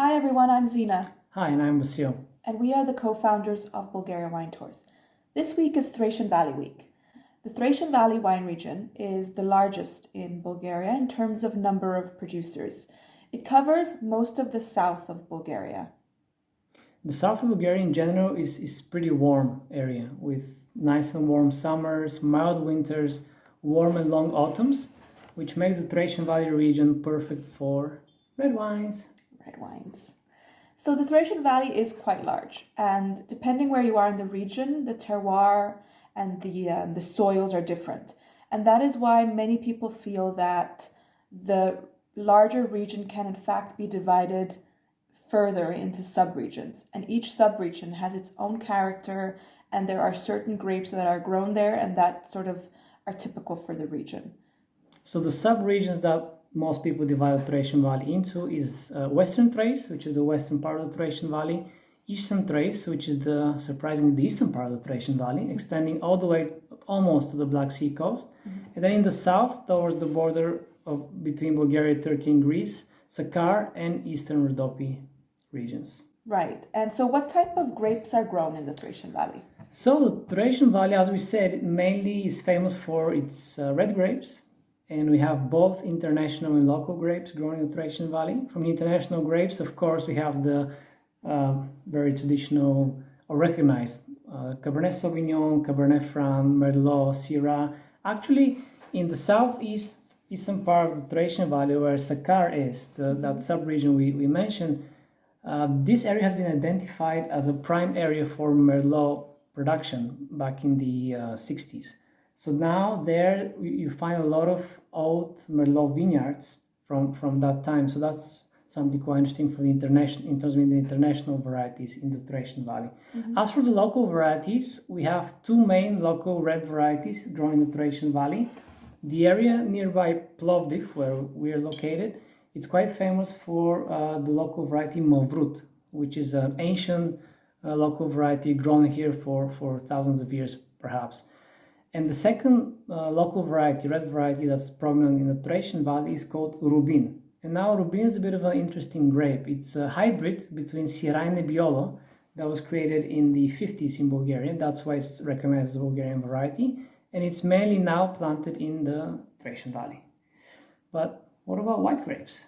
Hi everyone, I'm Zina, Hi, and I'm Vasil. and we are the co-founders of Bulgaria Wine Tours. This week is Thracian Valley Week. The Thracian Valley wine region is the largest in Bulgaria in terms of number of producers. It covers most of the south of Bulgaria. The south of Bulgaria in general is pretty warm area with nice and warm summers, mild winters, warm and long autumns, which makes the Thracian Valley region perfect for red wines. Red wines. So the Thracian Valley is quite large, and depending where you are in the region, the terroir and the soils are different. And that is why many people feel that the larger region can in fact be divided further into subregions, and each subregion has its own character, and there are certain grapes that are grown there and that sort of are typical for the region. So the sub-regions that most people divide the Thracian Valley into is Western Thrace, which is the western part of the Thracian Valley, Eastern Thrace, which is surprisingly the eastern part of the Thracian Valley, extending all the way almost to the Black Sea coast. And then in the south, towards the border between Bulgaria, Turkey, and Greece, Sakar and Eastern Rhodope regions. Right. And so what type of grapes are grown in the Thracian Valley? So the Thracian Valley, as we said, mainly is famous for its red grapes. And we have both international and local grapes grown in the Thracian Valley. From the international grapes, of course, we have the very traditional or recognized Cabernet Sauvignon, Cabernet Franc, Merlot, Syrah. Actually, in the southeastern part of the Thracian Valley, where Sakar is, that sub-region we mentioned, this area has been identified as a prime area for Merlot production back in the 60s. So now there you find a lot of old Merlot vineyards from that time. So that's something quite interesting for the international in terms of the international varieties in the Thracian Valley. As for the local varieties, we have two main local red varieties grown in the Thracian Valley. The area nearby Plovdiv, where we are located, it's quite famous for the local variety Movrut, which is an ancient local variety grown here for thousands of years, perhaps. And the second local variety, red variety that's prominent in the Thracian Valley is called Rubin. And now Rubin is a bit of an interesting grape. It's a hybrid between Syrah and Nebbiolo that was created in the 50s in Bulgaria. That's why it's recognized as a Bulgarian variety. And it's mainly now planted in the Thracian Valley. But what about white grapes?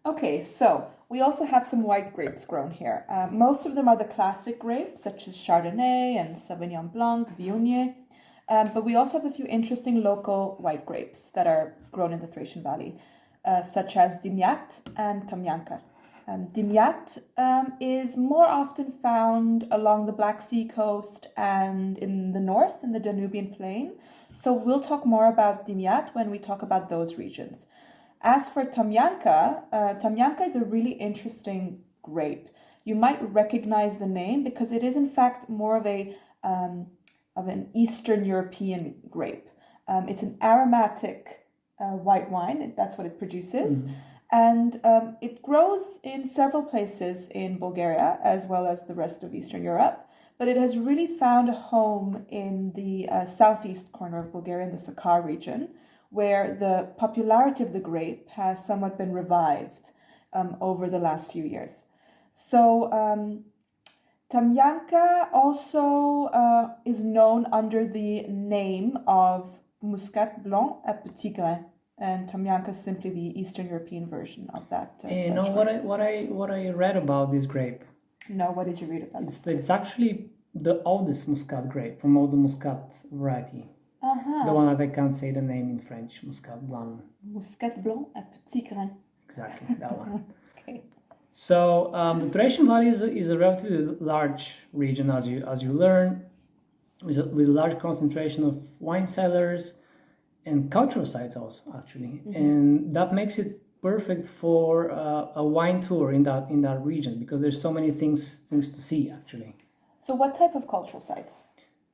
Okay, so we also have some white grapes grown here. Most of them are the classic grapes, such as Chardonnay and Sauvignon Blanc, Viognier. But we also have a few interesting local white grapes that are grown in the Thracian Valley, such as Dimyat and Tamyanka. Dimyat is more often found along the Black Sea coast and in the north, in the Danubian plain. So we'll talk more about Dimyat when we talk about those regions. As for Tamyanka, Tamyanka is a really interesting grape. You might recognize the name because it is in fact more of an Eastern European grape. It's an aromatic white wine. That's what it produces. And it grows in several places in Bulgaria as well as the rest of Eastern Europe. But it has really found a home in the southeast corner of Bulgaria, in the Sakar region, where the popularity of the grape has somewhat been revived over the last few years. So Tamyanka also is known under the name of Muscat Blanc à Petit Grain, and Tamyanka is simply the Eastern European version of that. You know what I read about this grape? No, what did you read about it? It's actually the oldest Muscat grape from all the Muscat variety. The one that I can't say the name in French, Muscat Blanc. Muscat Blanc à Petit Grain. Exactly, that one. Okay. So the Thracian Valley is a relatively large region, as you learn, with a large concentration of wine cellars and cultural sites also, actually, and that makes it perfect for a wine tour in that region because there's so many things to see, actually. So what type of cultural sites?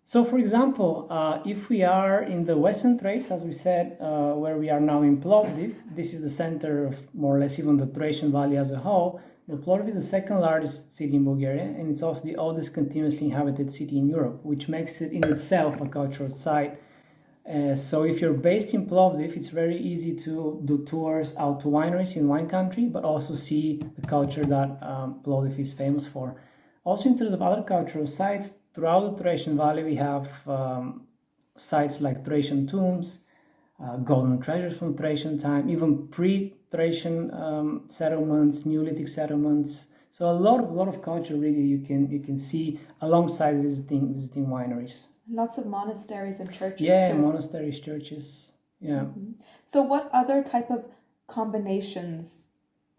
So, for example, if we are in the Western Thrace, as we said, where we are now in Plovdiv, this is the center of more or less even the Thracian Valley as a whole. The Plovdiv is the second largest city in Bulgaria, and it's also the oldest continuously inhabited city in Europe, which makes it in itself a cultural site So if you're based in Plovdiv, it's very easy to do tours out to wineries in wine country, but also see the culture that Plovdiv is famous for. Also, in terms of other cultural sites, throughout the Thracian Valley, we have sites like Thracian tombs, golden treasures from Thracian time, even pre-Thracian settlements, Neolithic settlements. So a lot of culture really you can see alongside visiting wineries. Lots of monasteries and churches Yeah, too. monasteries, churches. Yeah. So what other type of combinations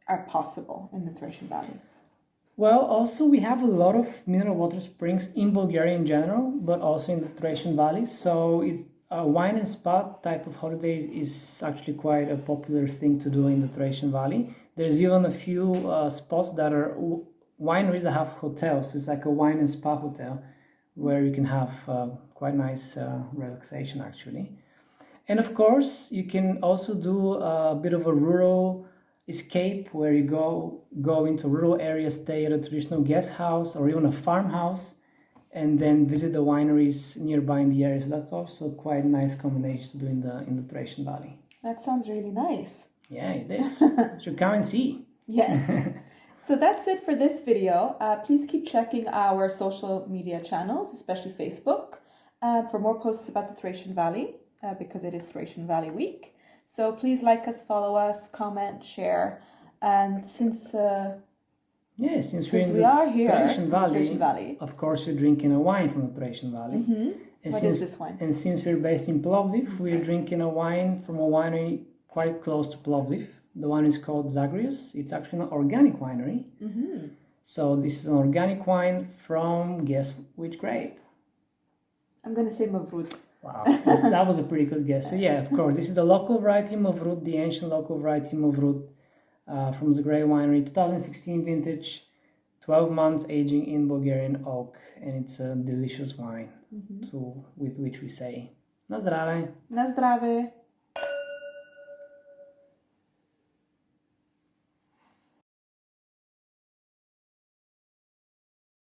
are possible in the Thracian Valley? Well, also we have a lot of mineral water springs in Bulgaria in general, but also in the Thracian Valley. So it's a wine and spa type of holiday is actually quite a popular thing to do in the Thracian Valley. There's even a few spots that are wineries that have hotels. So it's like a wine and spa hotel where you can have quite nice relaxation actually. And of course, you can also do a bit of a rural escape where you go into a rural area, stay at a traditional guest house or even a farmhouse, and then visit the wineries nearby in the area. So that's also quite a nice combination to do in the Thracian Valley. That sounds really nice. Yeah, it is. You should come and see. Yes. So that's it for this video. Please keep checking our social media channels, especially Facebook, for more posts about the Thracian Valley, because it is Thracian Valley Week. So please like us, follow us, comment, share. And since we're in we are here Thracian in the Valley, Thracian Valley, of course you're drinking a wine from the Thracian Valley. And what is this wine? And since we're based in Plovdiv, we're drinking a wine from a winery quite close to Plovdiv. The wine is called Zagreus. It's actually an organic winery. So this is an organic wine from, guess which grape? I'm going to say Mavrud. Wow, that was a pretty good guess. So yeah, of course, this is the local variety Mavrud, the ancient local variety Mavrud from the Grey Winery, 2016 vintage, 12 months aging in Bulgarian oak, and it's a delicious wine with which we say, na zdrave. Na zdrave.